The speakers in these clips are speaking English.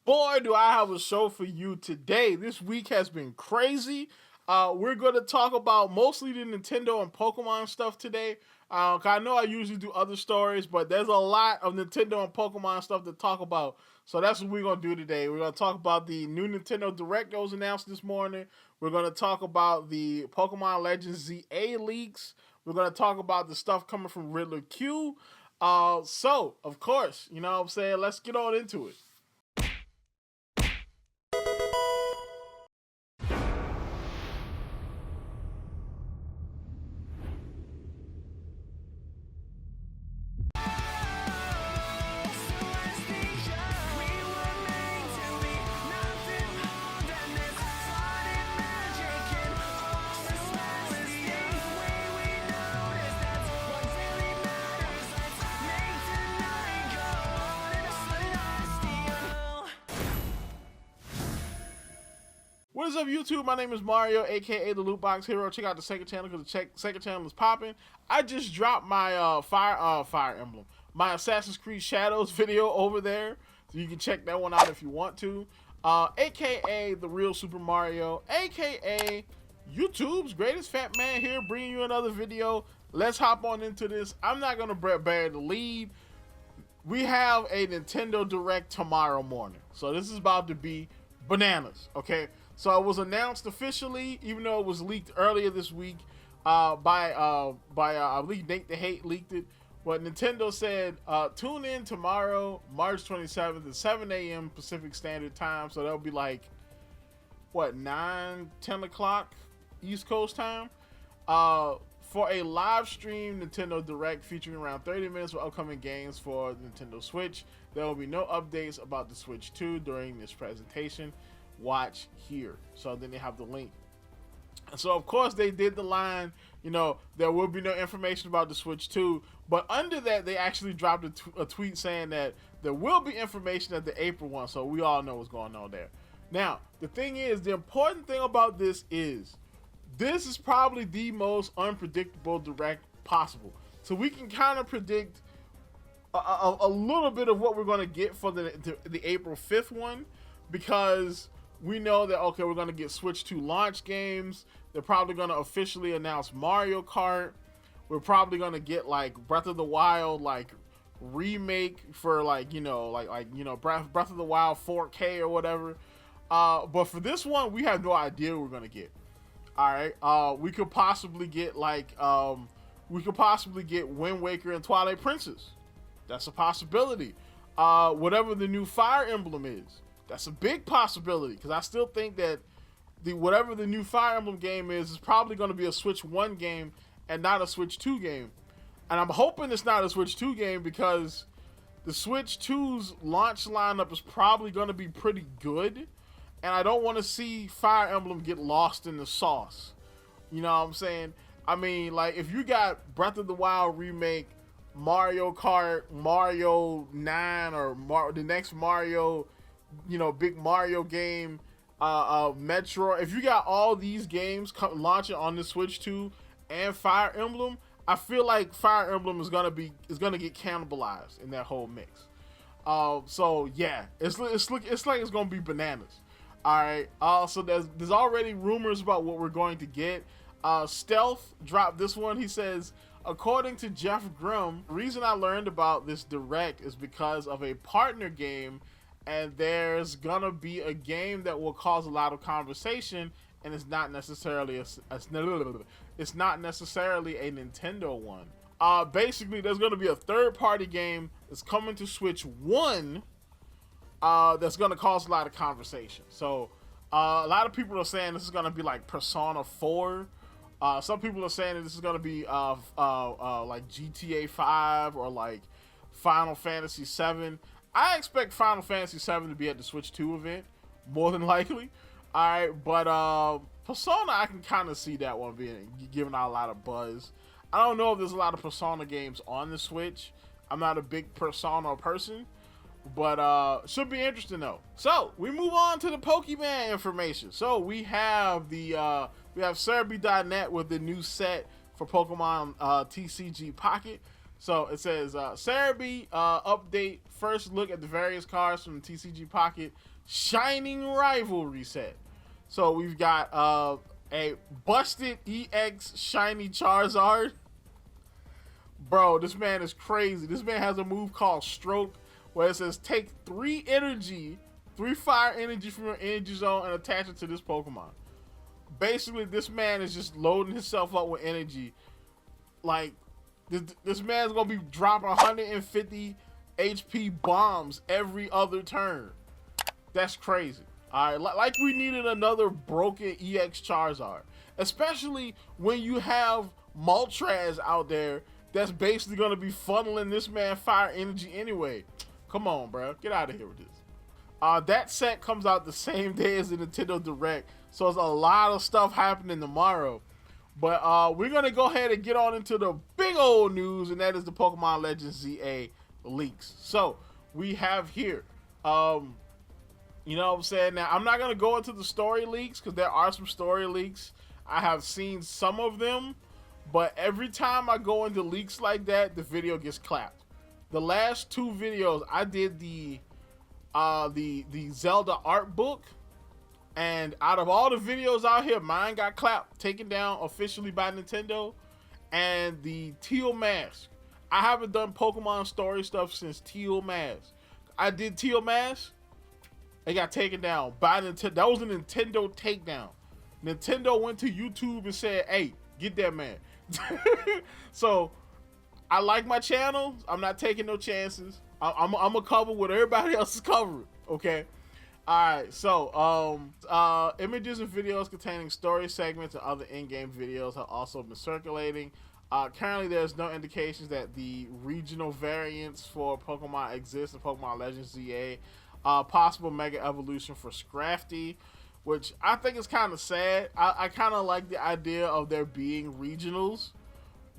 Boy, do I have a show for you today. This week has been crazy. We're going to talk about mostly the Nintendo and Pokemon stuff today. 'Cause I know I usually do other stories, but there's a lot of Nintendo and Pokemon stuff to talk about. So that's what we're going to do today. We're going to talk about the new Nintendo Direct that was announced this morning. We're going to talk about the Pokemon Legends ZA leaks. We're going to talk about the stuff coming from Riddler Khu. So, of course, you know what I'm saying? Let's get on into it. What is up, YouTube? My name is Mario, aka the Loot Box Hero. Check out the second channel because the second channel is popping. I just dropped my Fire Emblem, my Assassin's Creed Shadows video over there, so you can check that one out if you want to. Aka the real Super Mario, aka YouTube's greatest fat man here, bringing you another video. Let's hop on into this. I'm not gonna bear the lead. We have a Nintendo Direct tomorrow morning, so this is about to be bananas. Okay. So it was announced officially, even though it was leaked earlier this week by I believe Nate the Hate leaked it. But Nintendo said, tune in tomorrow, March 27th at 7 a.m. Pacific Standard Time. So that'll be like, what, 9, 10 o'clock East Coast time? For a live stream Nintendo Direct featuring around 30 minutes of upcoming games for the Nintendo Switch. There will be no updates about the Switch 2 during this presentation. Watch here. So then they have the link. And so of course they did the line, you know, there will be no information about the Switch 2, but under that they actually dropped a tweet saying that there will be information at the April one, so we all know what's going on there. Now, the thing is, the important thing about this is probably the most unpredictable Direct possible. So we can kind of predict a little bit of what we're going to get for the April 5th one, because we know that, okay, we're going to get Switch 2 launch games. They're probably going to officially announce Mario Kart. We're probably going to get like Breath of the Wild, like remake for like, you know, Breath of the Wild 4K or whatever. But for this one, we have no idea what we're going to get. All right. We could possibly get like, Wind Waker and Twilight Princess. That's a possibility. Whatever the new Fire Emblem is. That's a big possibility, because I still think that whatever the new Fire Emblem game is probably going to be a Switch 1 game and not a Switch 2 game. And I'm hoping it's not a Switch 2 game, because the Switch 2's launch lineup is probably going to be pretty good. And I don't want to see Fire Emblem get lost in the sauce. You know what I'm saying? I mean, like, if you got Breath of the Wild remake, Mario Kart, Mario 9, or the next Mario, you know, big Mario game, Metro. If you got all these games launching on the Switch 2 and Fire Emblem, I feel like Fire Emblem is gonna get cannibalized in that whole mix. So yeah, it's like it's gonna be bananas. All right. So there's already rumors about what we're going to get. Stealth dropped this one. He says, according to Jeff Grimm, the reason I learned about this Direct is because of a partner game. And there's gonna be a game that will cause a lot of conversation, and it's not necessarily a Nintendo one. Basically, there's gonna be a third-party game that's coming to Switch 1 that's gonna cause a lot of conversation. So a lot of people are saying this is gonna be like Persona 4. Some people are saying that this is gonna be like GTA 5 or like Final Fantasy 7. I expect Final Fantasy 7 to be at the Switch 2 event, more than likely. All right, but Persona, I can kind of see that one being giving out a lot of buzz. I don't know if there's a lot of Persona games on the Switch. I'm not a big Persona person, but should be interesting though. So we move on to the Pokemon information. So we have Cerebi.net with the new set for Pokemon TCG Pocket. So it says Cerebi update, first look at the various cards from the TCG Pocket Shining Rivalry set. So we've got a busted EX shiny Charizard. Bro, this man is crazy. This man has a move called Stroke, where it says take 3 fire energy from your energy zone and attach it to this Pokemon. Basically, this man is just loading himself up with energy. Like, this man's gonna be dropping 150 HP bombs every other turn. That's crazy. All right, like we needed another broken EX Charizard, especially when you have Moltres out there that's basically gonna be funneling this man fire energy anyway. Come on, bro, get out of here with this. That set comes out the same day as the Nintendo Direct, so there's a lot of stuff happening tomorrow. But we're gonna go ahead and get on into the big old news, and that is the Pokemon Legends ZA leaks. So we have here, you know what I'm saying? Now, I'm not going to go into the story leaks because there are some story leaks. I have seen some of them, but every time I go into leaks like that, the video gets clapped. The last 2 videos, I did the Zelda art book, and out of all the videos out here, mine got clapped, taken down officially by Nintendo, and the Teal Mask. I haven't done Pokemon story stuff since Teal Mask. I did Teal Mask. It got taken down by Nintendo. That was a Nintendo takedown. Nintendo went to YouTube and said, hey, get that man. So, I like my channel. I'm not taking no chances. I'm going to cover what everybody else is covering, okay? Alright, so, images and videos containing story segments and other in-game videos have also been circulating. Currently, there's no indications that the regional variants for Pokemon exist in Pokemon Legends ZA. Possible Mega Evolution for Scrafty, which I think is kind of sad. I kind of like the idea of there being regionals,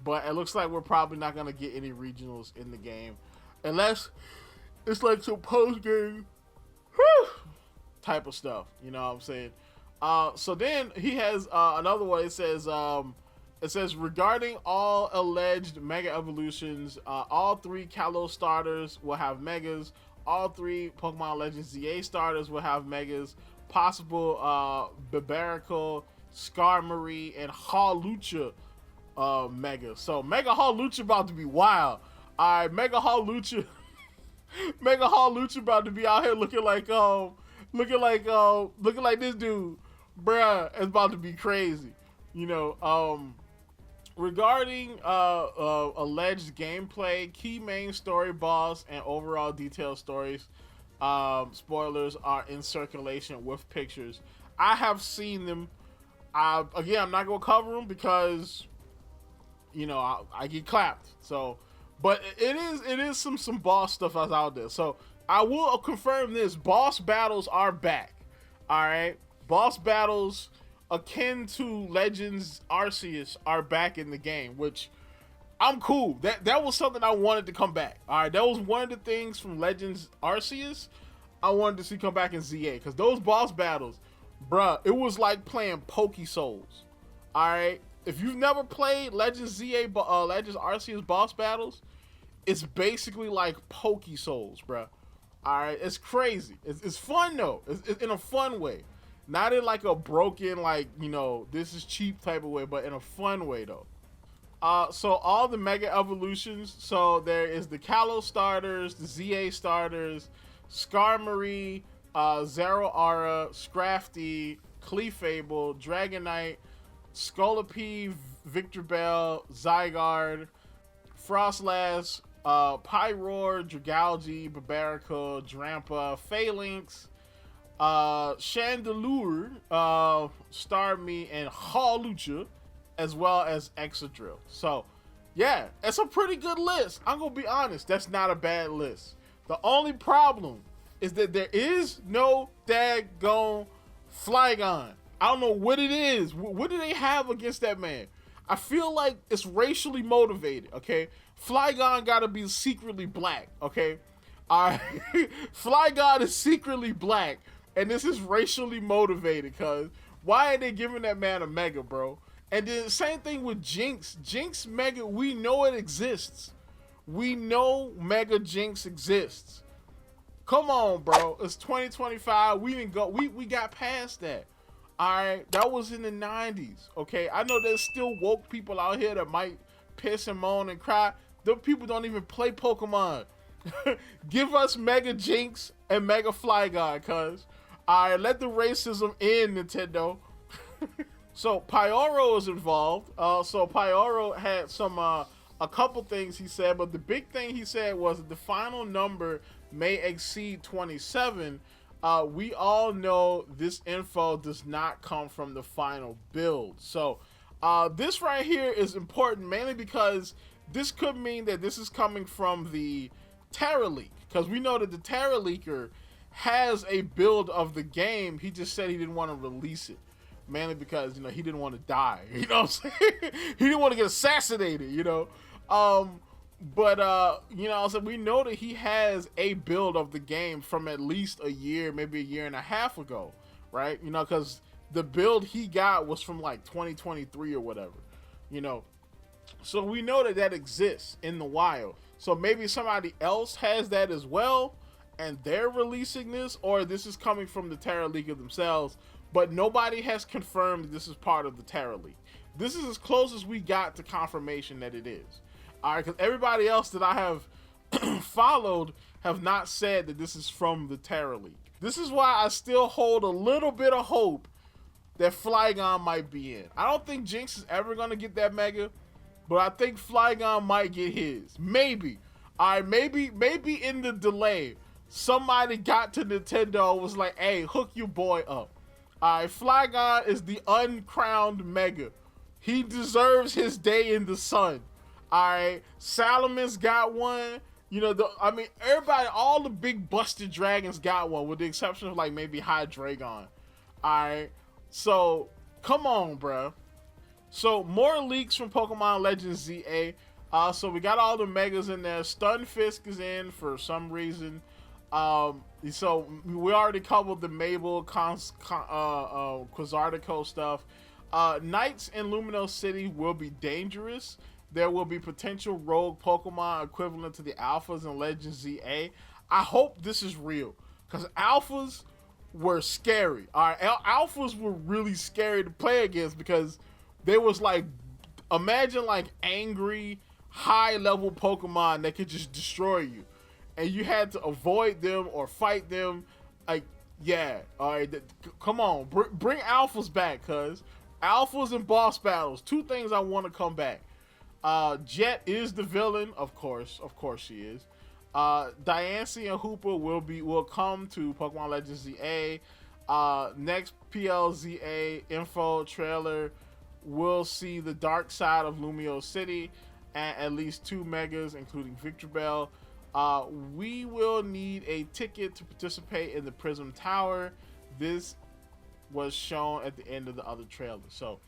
but it looks like we're probably not going to get any regionals in the game. Unless it's like some post-game type of stuff, you know what I'm saying? So then he has another one. It says, regarding all alleged Mega Evolutions, all 3 Kalos starters will have Megas. All 3 Pokemon Legends ZA starters will have Megas. Possible Biberical, Skarmory, and Hawlucha Mega. So Mega Hawlucha about to be wild. Alright, Mega Hawlucha Mega Hawlucha about to be out here looking like this dude. Bruh, it's about to be crazy. You know, regarding alleged gameplay, key main story boss, and overall detailed stories, spoilers are in circulation with pictures. I have seen them. Again, I'm not gonna cover them because, you know, I get clapped. So, but it is some boss stuff that's out there. So I will confirm this: boss battles are back. All right, boss battles akin to Legends Arceus are back in the game, which I'm cool. That was something I wanted to come back. All right, that was one of the things from Legends Arceus I wanted to see come back in ZA, because those boss battles, bruh, it was like playing Poke Souls. All right, if you've never played Legends ZA, Legends Arceus boss battles, it's basically like Poke Souls, bruh. All right, it's crazy. It's fun though. It's in a fun way. Not in like a broken, like, you know, this is cheap type of way, but in a fun way though. So all the Mega Evolutions, so there is the Kalos starters, the ZA starters, Skarmory, Zeraora, Scrafty, Clefable, Dragonite, Scolipede, Victreebel, Zygarde, Frostlass, Pyroar, Dragalge, Biberica, Drampa, Phalanx, Chandelure, Starmie, and Hawlucha, as well as Excadrill. So, yeah, it's a pretty good list. I'm gonna be honest, that's not a bad list. The only problem is that there is no daggone Flygon. I don't know what it is. What do they have against that man? I feel like it's racially motivated, okay? Flygon gotta be secretly black, okay? Alright, Flygon is secretly black, and this is racially motivated, cuz why are they giving that man a Mega, bro? And then same thing with Jinx. Jinx Mega, we know it exists. We know Mega Jinx exists. Come on, bro. It's 2025. We didn't go. We got past that. All right, that was in the 90s. Okay, I know there's still woke people out here that might piss and moan and cry. Them people don't even play Pokemon. Give us Mega Jinx and Mega Flygon, cuz. All right, let the racism end, Nintendo. So Pyoro is involved. So Pyoro had some a couple things he said, but the big thing he said was that the final number may exceed 27. We all know this info does not come from the final build. So this right here is important mainly because this could mean that this is coming from the Terra Leak, because we know that the Terra Leaker has a build of the game. He just said he didn't want to release it, mainly because, you know, he didn't want to die. You know what I'm saying? He didn't want to get assassinated, you know. You know, so we know that he has a build of the game from at least a year, maybe a year and a half ago, right? You know, because the build he got was from like 2023 or whatever, you know. So we know that that exists in the wild. So maybe somebody else has that as well, and they're releasing this, or this is coming from the Terra League themselves, but nobody has confirmed this is part of the Terra League. This is as close as we got to confirmation that it is. All right, because everybody else that I have followed have not said that this is from the Terra League. This is why I still hold a little bit of hope that Flygon might be in. I don't think Jinx is ever going to get that Mega, but I think Flygon might get his. Maybe. All right, maybe in the delay, somebody got to Nintendo and was like, hey, hook your boy up. All right, Flygon is the uncrowned Mega. He deserves his day in the sun. All right, Salamon's got one. You know, everybody, all the big busted dragons got one, with the exception of like maybe Hydreigon. All right, so come on, bro. So more leaks from Pokemon Legends ZA. So we got all the Megas in there. Stunfisk is in for some reason. So we already covered the Mabel, Quasartico stuff. Nights in Lumino City will be dangerous. There will be potential rogue Pokemon equivalent to the Alphas in Legends ZA. I hope this is real, because Alphas were scary. All right, Alphas were really scary to play against, because they was like, imagine like angry, high-level Pokemon that could just destroy you, and you had to avoid them or fight them. Like, yeah, all right, come on, bring Alphas back, cuz Alphas and boss battles, two things I want to come back. Jet is the villain, of course she is. Diancie and Hooper will come to Pokemon Legends ZA. Next PLZA info trailer, we'll see the dark side of Lumio City and at least 2 Megas, including Victreebel. We will need a ticket to participate in the Prism Tower. This was shown at the end of the other trailer. So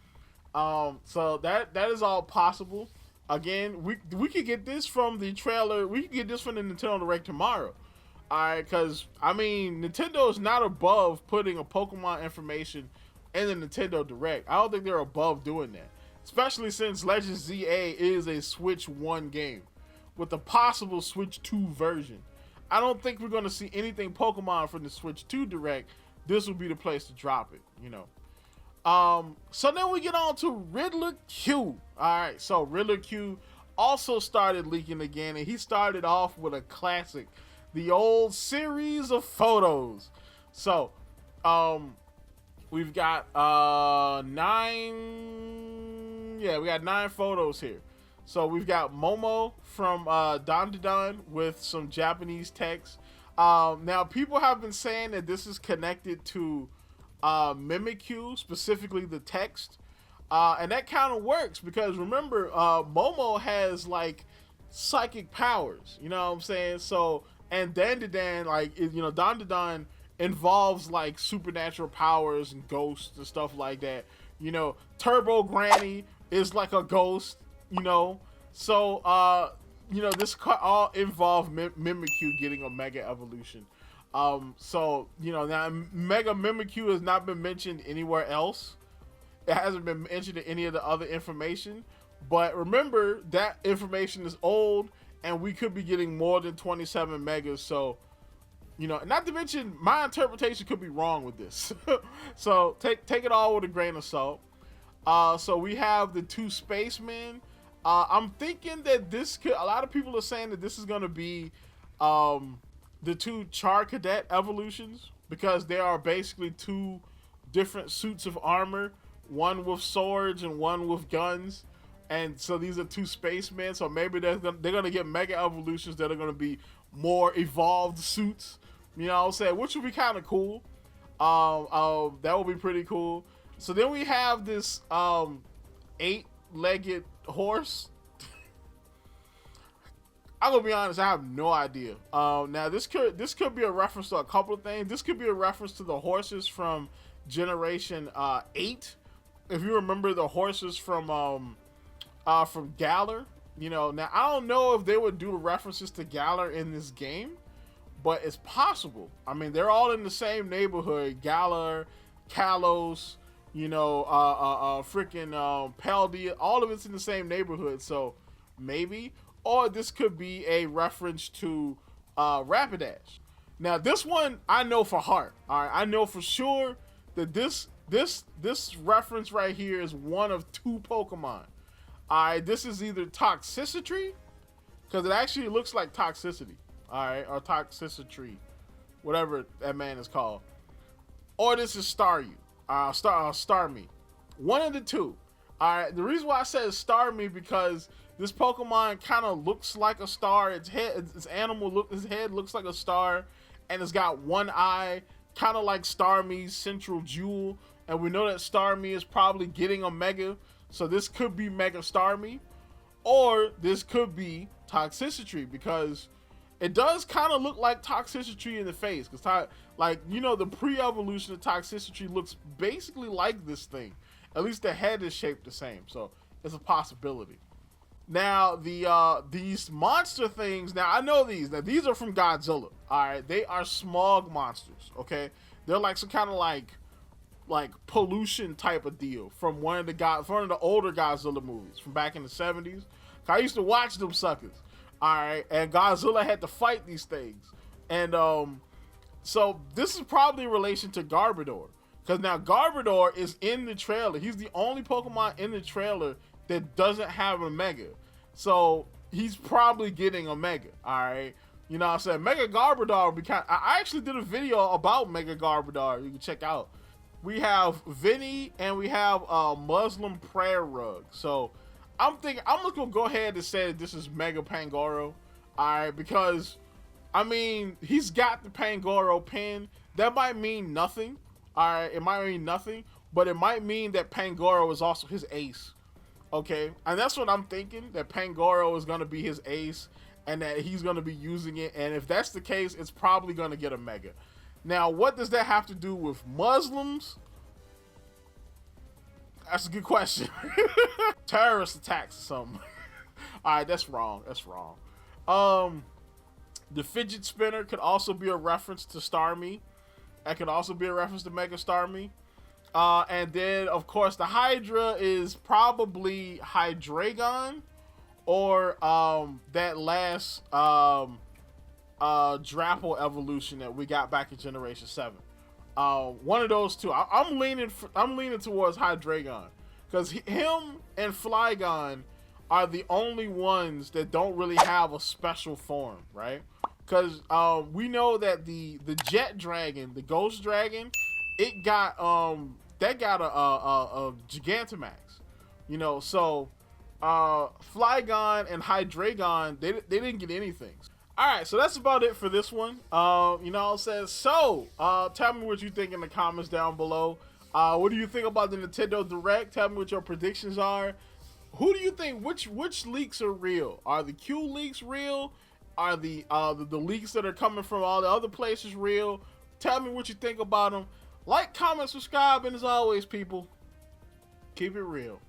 that is all possible. Again, we could get this from the trailer. We could get this from the Nintendo Direct tomorrow. All right, because, I mean, Nintendo is not above putting a Pokemon information in the Nintendo Direct. I don't think they're above doing that, especially since Legends ZA is a Switch 1 game with a possible Switch 2 version. I don't think we're going to see anything Pokemon from the Switch 2 Direct. This would be the place to drop it, you know. So then we get on to Riddler Khu. Alright, so Riddler Khu also started leaking again, and he started off with a classic, the old series of photos. So, we've got we got 9 photos here. So we've got Momo from Dandadan with some Japanese text. Now people have been saying that this is connected to Mimikyu, specifically the text, and that kind of works, because remember, Momo has like psychic powers, you know what I'm saying? So, and Dandadan, like, you know, Dandadan involves like supernatural powers and ghosts and stuff like that. You know, Turbo Granny is like a ghost, you know. So, you know, this all involve Mimikyu getting a Mega Evolution. So, you know, now Mega Mimikyu has not been mentioned anywhere else. It hasn't been mentioned in any of the other information. But remember, that information is old, and we could be getting more than 27 Megas. So, You know, not to mention my interpretation could be wrong with this. So take it all with a grain of salt. So we have the two spacemen. I'm thinking that this could. A lot of people are saying that this is going to be the two Char Cadet evolutions, because they are basically two different suits of armor, one with swords and one with guns. And so these are two spacemen. So maybe they're gonna get mega evolutions that are gonna be more evolved suits. You know what I'm saying? Which would be kind of cool. That would be pretty cool. So then we have this 8-legged horse. I'm gonna be honest, I have no idea. Now this could be a reference to a couple of things. This could be a reference to the horses from Generation 8. If you remember the horses from Galar. You know, now I don't know if they would do references to Galar in this game, but it's possible. I mean, they're all in the same neighborhood. Galar, Kalos, you know, freaking Paldea, all of it's in the same neighborhood. So maybe, or this could be a reference to Rapidash. Now this one I know for heart. All right, I know for sure that this reference right here is one of two Pokemon. Alright, this is either Toxicity, because it actually looks like Toxicity, alright, or Toxicity, whatever that man is called. Or this is Staryu, Starmie. One of the two. Alright, the reason why I said Starmie because this Pokemon kind of looks like a star. Its head looks like a star, and it's got one eye, kind of like Starmie's central jewel. And we know that Starmie is probably getting a Mega. So this could be Mega Starmie, or this could be Toxicity, because it does kind of look like Toxicity in the face. Because, like, you know, the pre-evolution of Toxicity looks basically like this thing. At least the head is shaped the same. So it's a possibility. Now, these monster things, now I know these. Now, these are from Godzilla. All right, they are smog monsters. Okay, they're like some kind of like pollution type of deal from one of the older Godzilla movies from back in the 70s. I used to watch them suckers. All right, and Godzilla had to fight these things, and so this is probably in relation to Garbodor, because now Garbodor is in the trailer. He's the only Pokemon in the trailer that doesn't have a Mega, so he's probably getting a Mega. All right, you know what I'm saying? Mega Garbodor would be kind. I actually did a video about Mega Garbodor. You can check out. We have Vinny and we have Muslim prayer rug. So I'm just gonna go ahead and say that this is Mega Pangoro. Alright, because I mean he's got the Pangoro pin. That might mean nothing. Alright, it might mean nothing, but it might mean that Pangoro is also his ace. Okay, and that's what I'm thinking, that Pangoro is gonna be his ace and that he's gonna be using it, and if that's the case, it's probably gonna get a Mega. Now, what does that have to do with Muslims? That's a good question. Terrorist attacks or something. Alright, that's wrong. That's wrong. The fidget spinner could also be a reference to Starmie. That could also be a reference to Mega Starmie. And then, of course, the Hydra is probably Hydreigon, or that last Drapple evolution that we got back in Generation 7. One of those two. I'm leaning towards Hydreigon, because him and Flygon are the only ones that don't really have a special form, right? Because we know that the Jet Dragon, the Ghost Dragon, it got that got a Gigantamax, you know. So Flygon and Hydreigon, they didn't get anything. Alright, so that's about it for this one. You know what I'm saying? So, tell me what you think in the comments down below. What do you think about the Nintendo Direct? Tell me what your predictions are. Who do you think, which leaks are real? Are the Q leaks real? Are the leaks that are coming from all the other places real? Tell me what you think about them. Like, comment, subscribe, and as always, people, keep it real.